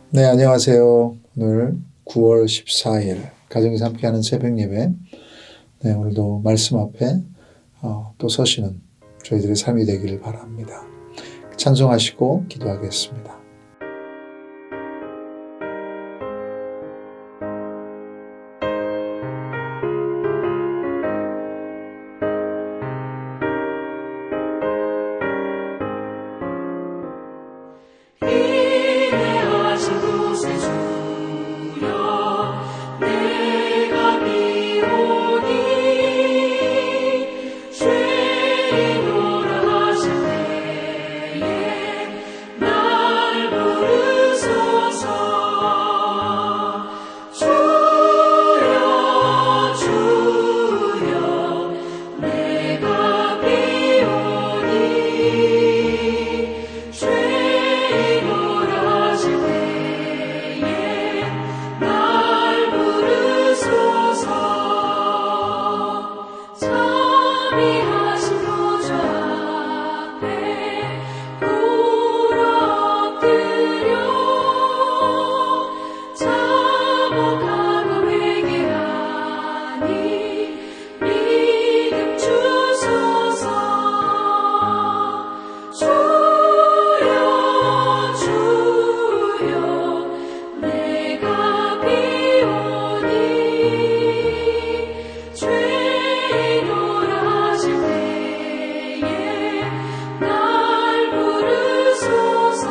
네, 안녕하세요. 오늘 9월 14일 가정에서 함께하는 새벽 예배. 네, 오늘도 말씀 앞에 또 서시는 저희들의 삶이 되기를 바랍니다. 찬송하시고 기도하겠습니다. 인내하신 곳에 주여 내가 비오니 죄인오라 하실 때에 날 부르소서. 주여 주여 내가 비오니 죄인오라 하실 때에 날 부르소서. 자비하신 보좌 앞에 꿇어 엎드려 자복하고 회개하니 믿음 주소서. 주여 주여 내가 비오니 죄인오라 하실 때에 날 부르소서.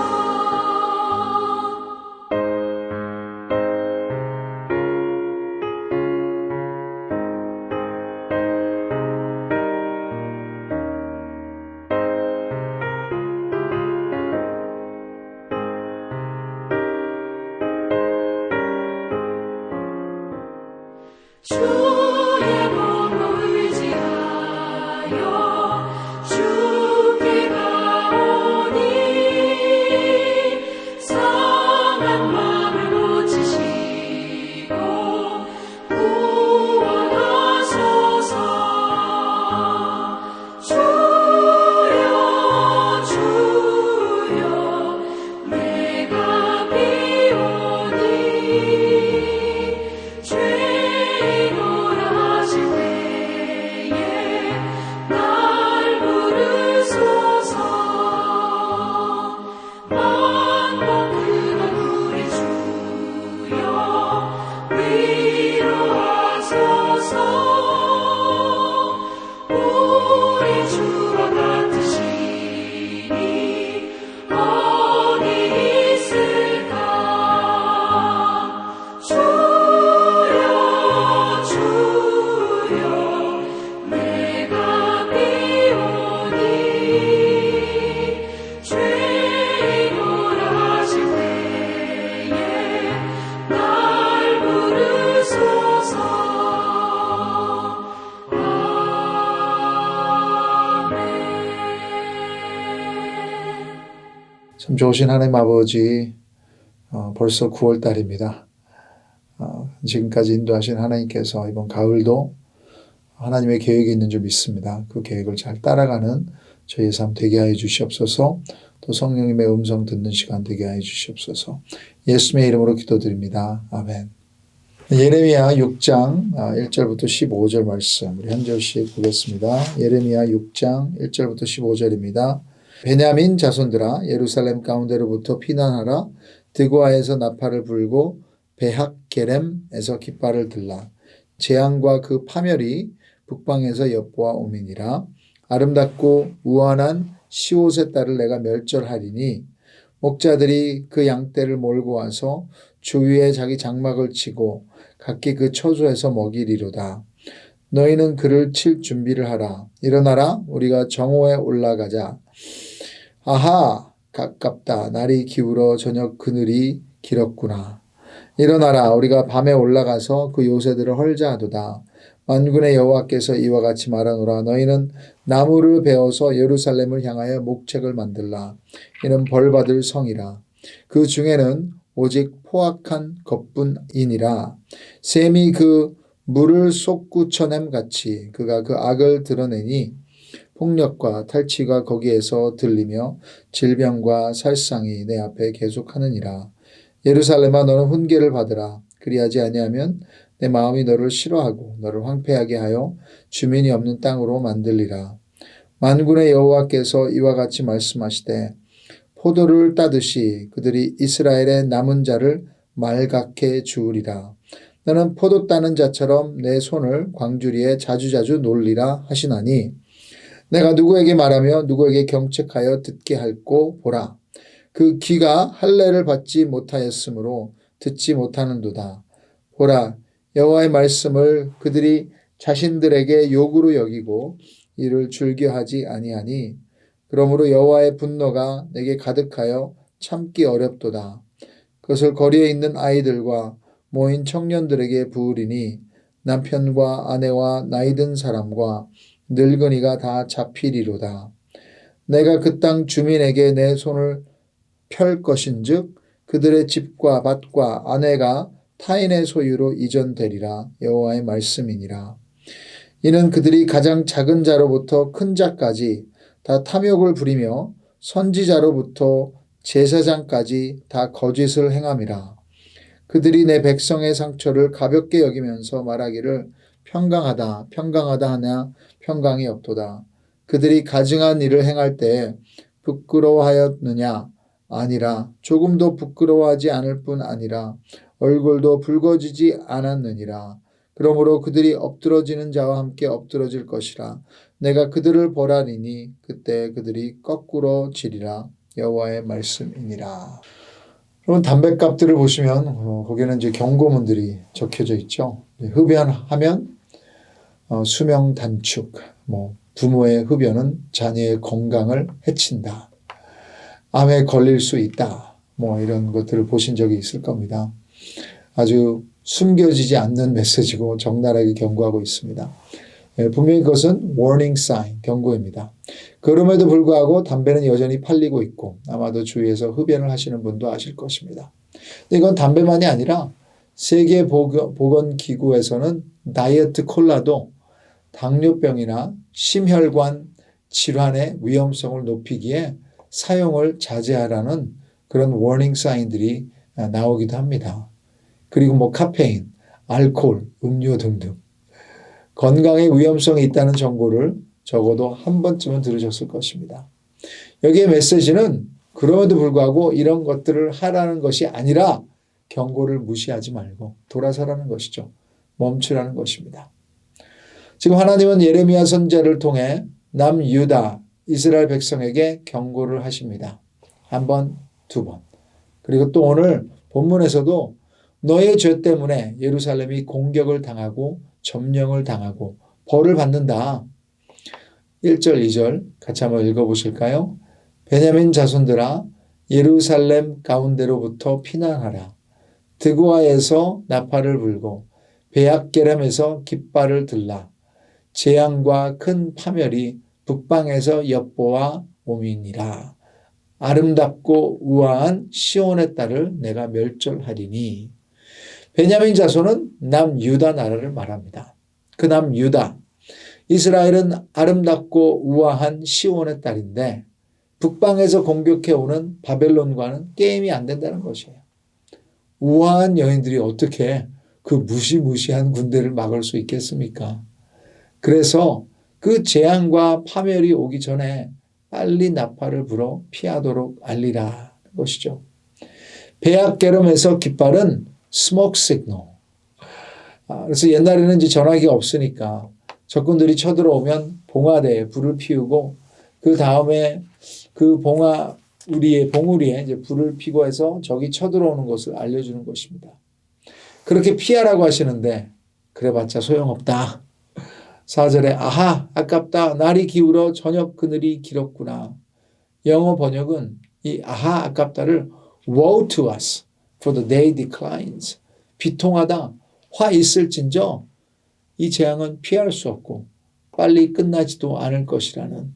주의 공로 의지하여 주께 가오니 상한 마음을 고치시고 구원하소서. 주여 주여 내가 비오니 죄인오라 하실 때에 날 부르소서. 만국 근원 우리 주여 위로하소서. 우리 주와 같으시니 어디 있을까. 주여 주여 내가 비오니 죄인오라 하실 때에 날 부르소서. 아멘. 참 좋으신 하나님 아버지, 벌써 9월 달입니다. 지금까지 인도하신 하나님께서 이번 가을도 하나님의 계획이 있는 줄 믿습니다. 그 계획을 잘 따라가는 저희의 삶 되게 하여 주시옵소서. 또 성령님의 음성 듣는 시간 되게 하여 주시옵소서. 예수님의 이름으로 기도드립니다. 아멘. 예레미야 6장 1절부터 15절 말씀 우리 한 절씩 보겠습니다. 예레미야 6장 1절부터 15절입니다. 베냐민 자손들아 예루살렘 가운데로부터 피난하라. 드고아에서 나팔을 불고 베핫게렘에서 깃발을 들라. 재앙과 그 파멸이 북방에서 엿보아 오미니라. 아름답고 우환한 시옷의 딸을 내가 멸절하리니 목자들이 그 양떼를 몰고 와서 주위에 자기 장막을 치고 각기 그 처소에서 먹이리로다. 너희는 그를 칠 준비를 하라. 일어나라 우리가 정오에 올라가자. 아하 가깝다. 날이 기울어 저녁 그늘이 길었구나. 일어나라 우리가 밤에 올라가서 그 요새들을 헐자하도다. 만군의 여호와께서 이와 같이 말하노라. 너희는 나무를 베어서 예루살렘을 향하여 목책을 만들라. 이는 벌받을 성이라. 그 중에는 오직 포악한 것뿐이니라. 샘이 그 물을 쏟구쳐냄 같이 그가 그 악을 드러내니 폭력과 탈취가 거기에서 들리며 질병과 살상이 내 앞에 계속하느니라. 예루살렘아 너는 훈계를 받으라. 그리하지 아니하면 내 마음이 너를 싫어하고 너를 황폐하게 하여 주민이 없는 땅으로 만들리라. 만군의 여호와께서 이와 같이 말씀하시되 포도를 따듯이 그들이 이스라엘의 남은 자를 말갛게 주우리라. 너는 포도 따는 자처럼 내 손을 광주리에 자주자주 놀리라 하시나니 내가 누구에게 말하며 누구에게 경책하여 듣게 할꼬 보라. 그 귀가 할례를 받지 못하였으므로 듣지 못하는도다. 보라, 여호와의 말씀을 그들이 자신들에게 욕으로 여기고 이를 즐겨하지 아니하니 그러므로 여호와의 분노가 내게 가득하여 참기 어렵도다. 그것을 거리에 있는 아이들과 모인 청년들에게 부으리니 남편과 아내와 나이든 사람과 늙은이가 다 잡히리로다. 내가 그 땅 주민에게 내 손을 펼 것인즉 그들의 집과 밭과 아내가 타인의 소유로 이전되리라. 여호와의 말씀이니라. 이는 그들이 가장 작은 자로부터 큰 자까지 다 탐욕을 부리며 선지자로부터 제사장까지 다 거짓을 행함이라. 그들이 내 백성의 상처를 가볍게 여기면서 말하기를 평강하다 평강하다 하나 평강이 없도다. 그들이 가증한 일을 행할 때에 부끄러워하였느냐? 아니라 조금도 부끄러워하지 않을 뿐 아니라 얼굴도 붉어지지 않았느니라. 그러므로 그들이 엎드러지는 자와 함께 엎드러질 것이라. 내가 그들을 벌하리니 그때 그들이 거꾸로 지리라. 여호와의 말씀이니라. 여러분 담뱃값들을 보시면 거기는 이제 경고문들이 적혀져 있죠. 흡연하면 수명 단축, 부모의 흡연은 자녀의 건강을 해친다. 암에 걸릴 수 있다. 이런 것들을 보신 적이 있을 겁니다. 아주 숨겨지지 않는 메시지고 적나라하게 경고하고 있습니다. 분명히 그것은 warning sign, 경고입니다. 그럼에도 불구하고 담배는 여전히 팔리고 있고 아마도 주위에서 흡연을 하시는 분도 아실 것입니다. 근데 이건 담배만이 아니라 세계보건기구에서는 다이어트 콜라도 당뇨병이나 심혈관 질환의 위험성을 높이기에 사용을 자제하라는 그런 워닝 사인들이 나오기도 합니다. 그리고 카페인, 알코올, 음료 등등 건강에 위험성이 있다는 정보를 적어도 한 번쯤은 들으셨을 것입니다. 여기에 메시지는 그럼에도 불구하고 이런 것들을 하라는 것이 아니라 경고를 무시하지 말고 돌아서라는 것이죠. 멈추라는 것입니다. 지금 하나님은 예레미야 선지자를 통해 남유다 이스라엘 백성에게 경고를 하십니다. 한 번, 두 번. 그리고 또 오늘 본문에서도 너의 죄 때문에 예루살렘이 공격을 당하고 점령을 당하고 벌을 받는다. 1절, 2절 같이 한번 읽어보실까요? 베냐민 자손들아 예루살렘 가운데로부터 피난하라. 드고아에서 나팔을 불고 베약게람에서 깃발을 들라. 재앙과 큰 파멸이 북방에서 엿보아 오미니라. 아름답고 우아한 시온의 딸을 내가 멸절하리니. 베냐민 자손은 남유다 나라를 말합니다. 그 남유다. 이스라엘은 아름답고 우아한 시온의 딸인데 북방에서 공격해오는 바벨론과는 게임이 안 된다는 것이에요. 우아한 여인들이 어떻게 그 무시무시한 군대를 막을 수 있겠습니까? 그래서 그 재앙과 파멸이 오기 전에 빨리 나팔을 불어 피하도록 알리라는 것이죠. 베약게름에서 깃발은 스모크 시그널. 그래서 옛날에는 이제 전화기가 없으니까 적군들이 쳐들어오면 봉화대에 불을 피우고 그 다음에 그 봉우리에 이제 불을 피고 해서 적이 쳐들어오는 것을 알려주는 것입니다. 그렇게 피하라고 하시는데 그래봤자 소용없다. 4절에 아하 아깝다 날이 기울어 저녁 그늘이 길었구나. 영어 번역은 이 아하 아깝다를 woe to us for the day declines. 비통하다 화 있을진저 이 재앙은 피할 수 없고 빨리 끝나지도 않을 것이라는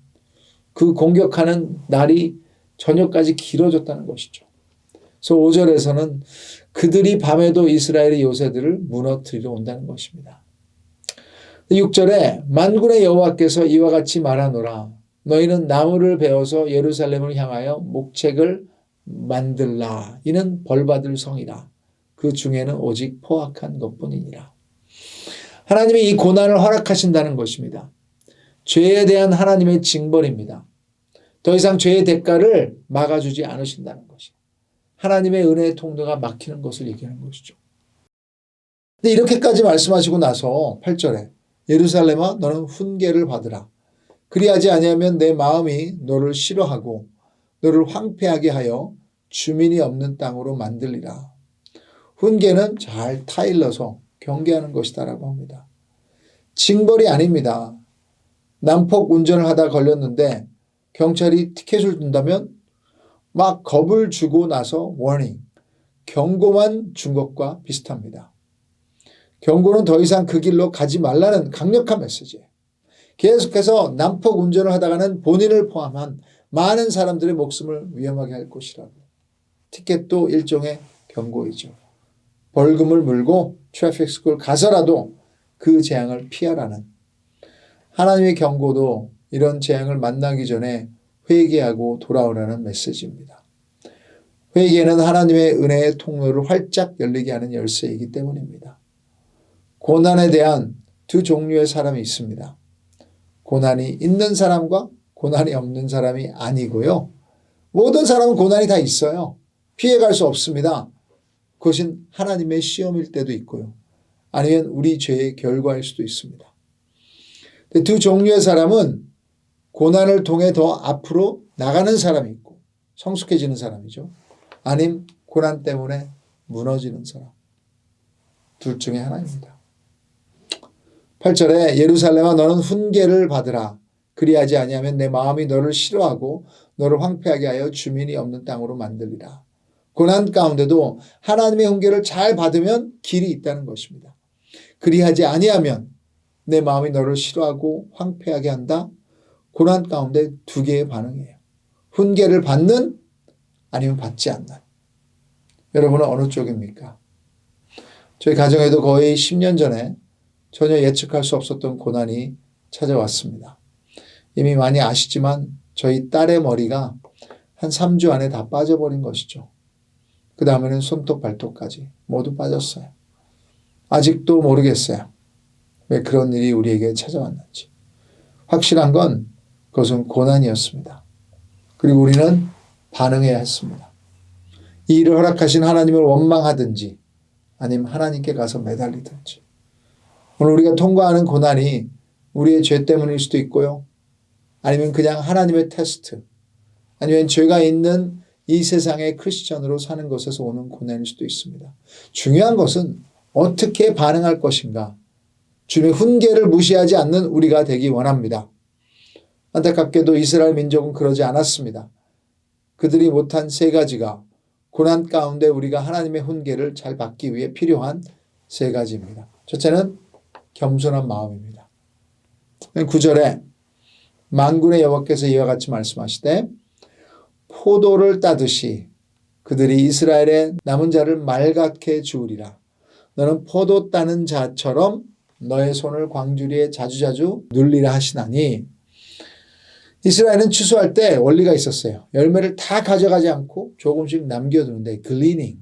그 공격하는 날이 저녁까지 길어졌다는 것이죠. 그래서 5절에서는 그들이 밤에도 이스라엘의 요새들을 무너뜨리러 온다는 것입니다. 6절에 만군의 여호와께서 이와 같이 말하노라. 너희는 나무를 베어서 예루살렘을 향하여 목책을 만들라. 이는 벌받을 성이라. 그 중에는 오직 포악한 것뿐이니라. 하나님이 이 고난을 허락하신다는 것입니다. 죄에 대한 하나님의 징벌입니다. 더 이상 죄의 대가를 막아주지 않으신다는 것이에요. 하나님의 은혜의 통로가 막히는 것을 얘기하는 것이죠. 근데 이렇게까지 말씀하시고 나서 8절에 예루살렘아 너는 훈계를 받으라. 그리하지 아니하면 내 마음이 너를 싫어하고 너를 황폐하게 하여 주민이 없는 땅으로 만들리라. 훈계는 잘 타일러서 경계하는 것이다라고 합니다. 징벌이 아닙니다. 난폭 운전을 하다 걸렸는데 경찰이 티켓을 준다면 막 겁을 주고 나서 워닝, 경고만 준 것과 비슷합니다. 경고는 더 이상 그 길로 가지 말라는 강력한 메시지예요. 계속해서 난폭 운전을 하다가는 본인을 포함한 많은 사람들의 목숨을 위험하게 할 것이라고. 티켓도 일종의 경고이죠. 벌금을 물고 트래픽 스쿨 가서라도 그 재앙을 피하라는. 하나님의 경고도 이런 재앙을 만나기 전에 회개하고 돌아오라는 메시지입니다. 회개는 하나님의 은혜의 통로를 활짝 열리게 하는 열쇠이기 때문입니다. 고난에 대한 두 종류의 사람이 있습니다. 고난이 있는 사람과 고난이 없는 사람이 아니고요. 모든 사람은 고난이 다 있어요. 피해갈 수 없습니다. 그것은 하나님의 시험일 때도 있고요. 아니면 우리 죄의 결과일 수도 있습니다. 두 종류의 사람은 고난을 통해 더 앞으로 나가는 사람이 있고 성숙해지는 사람이죠. 아님 고난 때문에 무너지는 사람. 둘 중에 하나입니다. 8절에 예루살렘아 너는 훈계를 받으라. 그리하지 아니하면 내 마음이 너를 싫어하고 너를 황폐하게 하여 주민이 없는 땅으로 만들리라. 고난 가운데도 하나님의 훈계를 잘 받으면 길이 있다는 것입니다. 그리하지 아니하면 내 마음이 너를 싫어하고 황폐하게 한다. 고난 가운데 두 개의 반응이에요. 훈계를 받는 아니면 받지 않는. 여러분은 어느 쪽입니까? 저희 가정에도 거의 10년 전에 전혀 예측할 수 없었던 고난이 찾아왔습니다. 이미 많이 아시지만 저희 딸의 머리가 한 3주 안에 다 빠져버린 것이죠. 그 다음에는 손톱 발톱까지 모두 빠졌어요. 아직도 모르겠어요. 왜 그런 일이 우리에게 찾아왔는지. 확실한 건 그것은 고난이었습니다. 그리고 우리는 반응해야 했습니다. 이 일을 허락하신 하나님을 원망하든지 아니면 하나님께 가서 매달리든지. 오늘 우리가 통과하는 고난이 우리의 죄 때문일 수도 있고요. 아니면 그냥 하나님의 테스트, 아니면 죄가 있는 이 세상의 크리스천으로 사는 것에서 오는 고난일 수도 있습니다. 중요한 것은 어떻게 반응할 것인가. 주님의 훈계를 무시하지 않는 우리가 되기 원합니다. 안타깝게도 이스라엘 민족은 그러지 않았습니다. 그들이 못한 세 가지가 고난 가운데 우리가 하나님의 훈계를 잘 받기 위해 필요한 세 가지입니다. 첫째는 겸손한 마음입니다. 9절에 만군의 여호와께서 이와 같이 말씀하시되 포도를 따듯이 그들이 이스라엘의 남은 자를 말갛게 주우리라. 너는 포도 따는 자처럼 너의 손을 광주리에 자주자주 눌리라 하시나니. 이스라엘은 추수할 때 원리가 있었어요. 열매를 다 가져가지 않고 조금씩 남겨두는데 gleaning.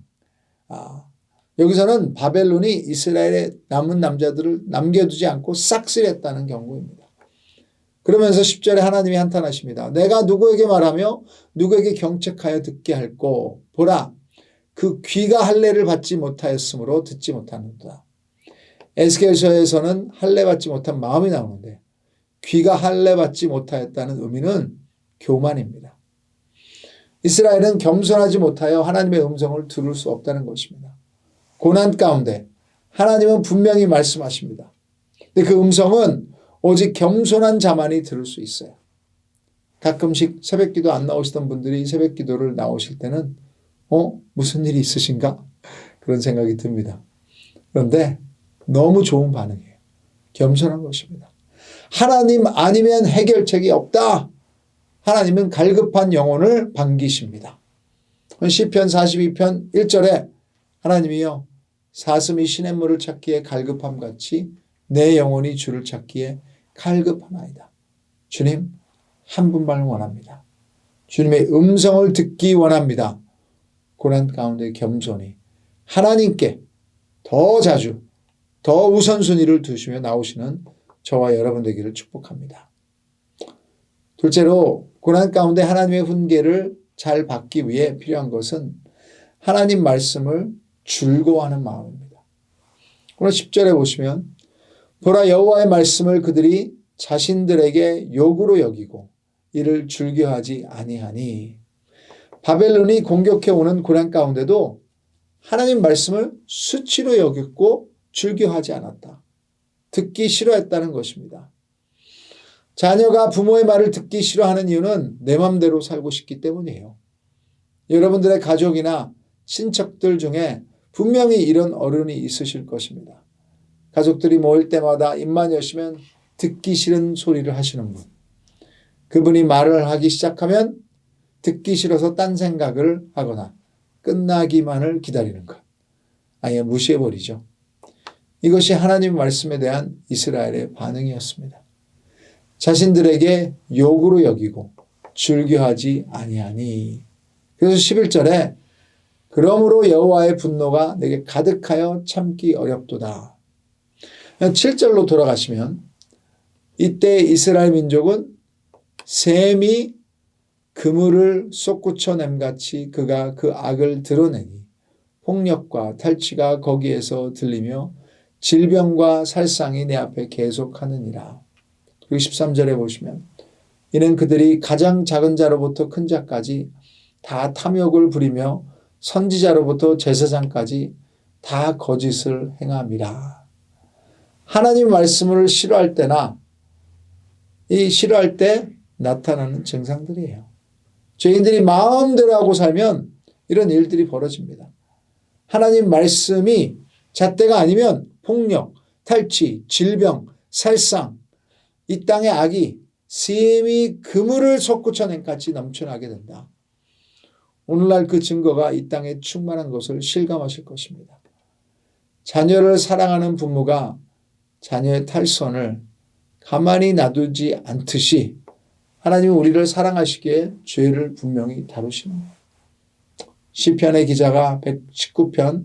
여기서는 바벨론이 이스라엘의 남은 남자들을 남겨두지 않고 싹쓸이했다는 경고입니다. 그러면서 10절에 하나님이 한탄하십니다. 내가 누구에게 말하며 누구에게 경책하여 듣게 할꼬. 보라, 그 귀가 할례를 받지 못하였으므로 듣지 못하는도다. 에스겔서에서는 할례 받지 못한 마음이 나오는데 귀가 할례 받지 못하였다는 의미는 교만입니다. 이스라엘은 겸손하지 못하여 하나님의 음성을 들을 수 없다는 것입니다. 고난 가운데 하나님은 분명히 말씀하십니다. 근데 그 음성은 오직 겸손한 자만이 들을 수 있어요. 가끔씩 새벽기도 안 나오시던 분들이 새벽기도를 나오실 때는 무슨 일이 있으신가? 그런 생각이 듭니다. 그런데 너무 좋은 반응이에요. 겸손한 것입니다. 하나님 아니면 해결책이 없다. 하나님은 갈급한 영혼을 반기십니다. 시편 42편 1절에 하나님이여 사슴이 시냇물을 찾기에 갈급함같이 내 영혼이 주를 찾기에 갈급하나이다. 주님 한 분만 원합니다. 주님의 음성을 듣기 원합니다. 고난 가운데 겸손히 하나님께 더 자주 더 우선순위를 두시며 나오시는 저와 여러분 되기를 축복합니다. 둘째로 고난 가운데 하나님의 훈계를 잘 받기 위해 필요한 것은 하나님 말씀을 즐거워하는 마음입니다. 오늘 10절에 보시면 보라 여호와의 말씀을 그들이 자신들에게 욕으로 여기고 이를 즐겨하지 아니하니 바벨론이 공격해 오는 고난 가운데도 하나님 말씀을 수치로 여겼고 즐겨하지 않았다. 듣기 싫어했다는 것입니다. 자녀가 부모의 말을 듣기 싫어하는 이유는 내 맘대로 살고 싶기 때문이에요. 여러분들의 가족이나 친척들 중에 분명히 이런 어른이 있으실 것입니다. 가족들이 모일 때마다 입만 여시면 듣기 싫은 소리를 하시는 분. 그분이 말을 하기 시작하면 듣기 싫어서 딴 생각을 하거나 끝나기만을 기다리는 것. 아예 무시해버리죠. 이것이 하나님 말씀에 대한 이스라엘의 반응이었습니다. 자신들에게 욕으로 여기고 즐겨하지 아니하니. 그래서 11절에 그러므로 여호와의 분노가 내게 가득하여 참기 어렵도다. 7절로 돌아가시면 이때 이스라엘 민족은 샘이 그물을 솟구쳐냄같이 그가 그 악을 드러내니 폭력과 탈취가 거기에서 들리며 질병과 살상이 내 앞에 계속하느니라. 그리고 13절에 보시면 이는 그들이 가장 작은 자로부터 큰 자까지 다 탐욕을 부리며 선지자로부터 제사장까지 다 거짓을 행함이라. 하나님 말씀을 싫어할 때나 이 싫어할 때 나타나는 증상들이에요. 죄인들이 마음대로 하고 살면 이런 일들이 벌어집니다. 하나님 말씀이 잣대가 아니면 폭력, 탈취, 질병, 살상, 이 땅의 악이 심히 그물을 솟구쳐낸같이 넘쳐나게 된다. 오늘날 그 증거가 이 땅에 충만한 것을 실감하실 것입니다. 자녀를 사랑하는 부모가 자녀의 탈선을 가만히 놔두지 않듯이 하나님은 우리를 사랑하시기에 죄를 분명히 다루시는 거예요. 시편의 기자가 119편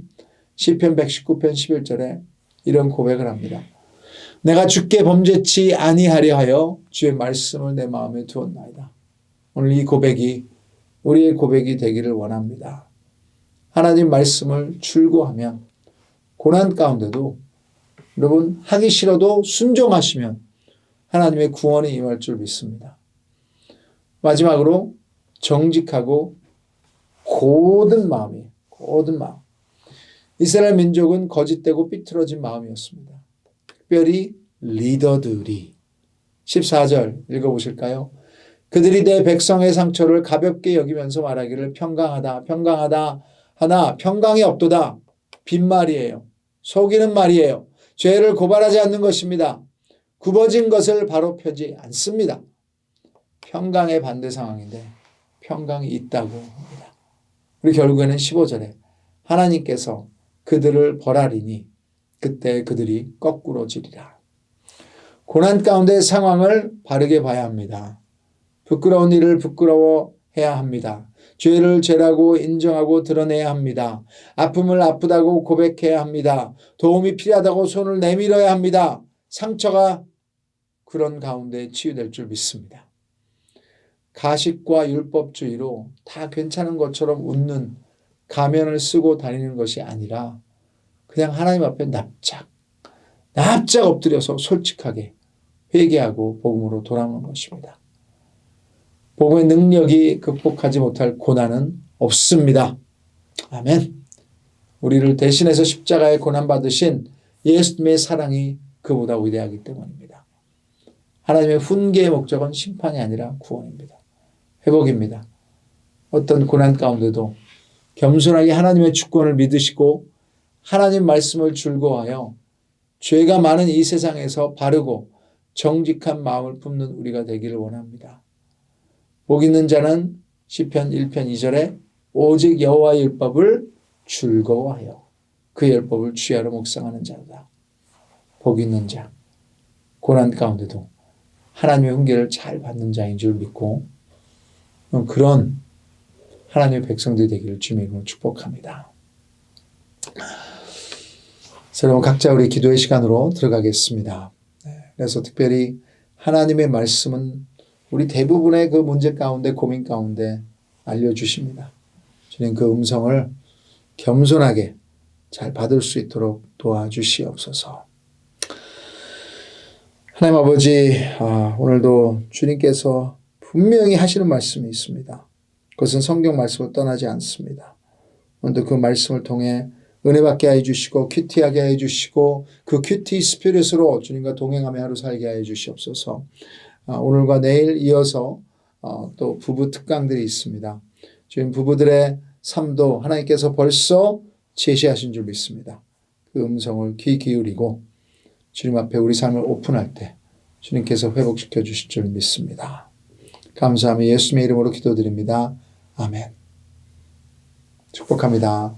11절에 이런 고백을 합니다. 내가 주께 범죄치 아니하려 하여 주의 말씀을 내 마음에 두었나이다. 오늘 이 고백이 우리의 고백이 되기를 원합니다. 하나님 말씀을 출고하면 고난 가운데도 여러분 하기 싫어도 순종하시면 하나님의 구원이 임할 줄 믿습니다. 마지막으로 정직하고 고든 마음이에요. 고든 마음. 이스라엘 민족은 거짓되고 삐뚤어진 마음이었습니다. 특별히 리더들이 14절 읽어보실까요? 그들이 내 백성의 상처를 가볍게 여기면서 말하기를 평강하다 평강하다 하나 평강이 없도다. 빈말이에요. 속이는 말이에요. 죄를 고발하지 않는 것입니다. 굽어진 것을 바로 펴지 않습니다. 평강의 반대 상황인데 평강이 있다고 합니다. 그리고 결국에는 15절에 하나님께서 그들을 벌하리니 그때 그들이 거꾸로지리라. 고난 가운데 상황을 바르게 봐야 합니다. 부끄러운 일을 부끄러워해야 합니다. 죄를 죄라고 인정하고 드러내야 합니다. 아픔을 아프다고 고백해야 합니다. 도움이 필요하다고 손을 내밀어야 합니다. 상처가 그런 가운데 치유될 줄 믿습니다. 가식과 율법주의로 다 괜찮은 것처럼 웃는 가면을 쓰고 다니는 것이 아니라 그냥 하나님 앞에 납작 엎드려서 솔직하게 회개하고 복음으로 돌아오는 것입니다. 복음의 능력이 극복하지 못할 고난은 없습니다. 아멘. 우리를 대신해서 십자가에 고난받으신 예수님의 사랑이 그보다 위대하기 때문입니다. 하나님의 훈계의 목적은 심판이 아니라 구원입니다. 회복입니다. 어떤 고난 가운데도 겸손하게 하나님의 주권을 믿으시고 하나님 말씀을 즐거워하여 죄가 많은 이 세상에서 바르고 정직한 마음을 품는 우리가 되기를 원합니다. 복 있는 자는 시편 1편 2절에 오직 여호와의 율법을 즐거워하여 그 율법을 주야로 묵상하는 자다. 복 있는 자, 고난 가운데도 하나님의 훈계를 잘 받는 자인 줄 믿고 그런 하나님의 백성들이 되기를 주님의 이름으로 축복합니다. 여러분 각자 우리 기도의 시간으로 들어가겠습니다. 그래서 특별히 하나님의 말씀은 우리 대부분의 그 문제 가운데 고민 가운데 알려주십니다. 주님 그 음성을 겸손하게 잘 받을 수 있도록 도와주시옵소서. 하나님 아버지, 오늘도 주님께서 분명히 하시는 말씀이 있습니다. 그것은 성경 말씀을 떠나지 않습니다. 오늘도 그 말씀을 통해 은혜 받게 해주시고 큐티하게 해주시고 그 큐티 스피릿으로 주님과 동행하며 하루 살게 해주시옵소서. 오늘과 내일 이어서 또 부부 특강들이 있습니다. 주님 부부들의 삶도 하나님께서 벌써 제시하신 줄 믿습니다. 그 음성을 귀 기울이고 주님 앞에 우리 삶을 오픈할 때 주님께서 회복시켜 주실 줄 믿습니다. 감사하며 예수님의 이름으로 기도드립니다. 아멘. 축복합니다.